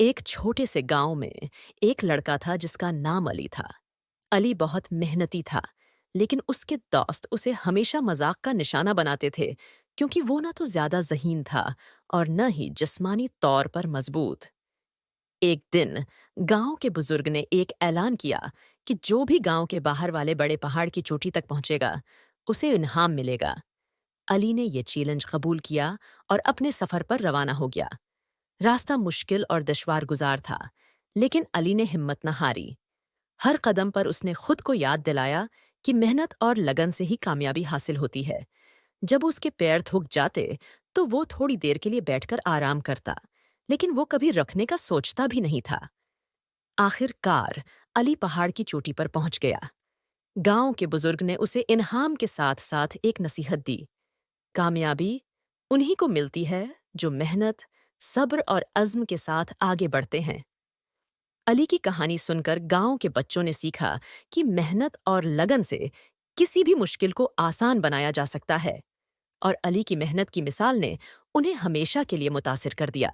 एक छोटे से गांव में एक लड़का था जिसका नाम अली था। अली बहुत मेहनती था, लेकिन उसके दोस्त उसे हमेशा मजाक का निशाना बनाते थे, क्योंकि वो ना तो ज्यादा ज़हीन था और न ही जिस्मानी तौर पर मजबूत। एक दिन गांव के बुजुर्ग ने एक ऐलान किया कि जो भी गांव के बाहर वाले बड़े पहाड़ की चोटी तक पहुंचेगा, उसे इनाम मिलेगा। अली ने यह चैलेंज कबूल किया और अपने सफर पर रवाना हो गया। रास्ता मुश्किल और दुश्वार गुजार था, लेकिन अली ने हिम्मत न हारी। हर कदम पर उसने खुद को याद दिलाया कि मेहनत और लगन से ही कामयाबी हासिल होती है। जब उसके पैर थक जाते, तो वो थोड़ी देर के लिए बैठकर आराम करता, लेकिन वो कभी रखने का सोचता भी नहीं था। आखिरकार अली पहाड़ की चोटी पर पहुंच गया। गांव के बुजुर्ग ने उसे इनाम के साथ साथ एक नसीहत दी। कामयाबी उन्हीं को मिलती है जो मेहनत, सब्र और अज़्म के साथ आगे बढ़ते हैं। अली की कहानी सुनकर गांव के बच्चों ने सीखा कि मेहनत और लगन से किसी भी मुश्किल को आसान बनाया जा सकता है, और अली की मेहनत की मिसाल ने उन्हें हमेशा के लिए मुतासिर कर दिया।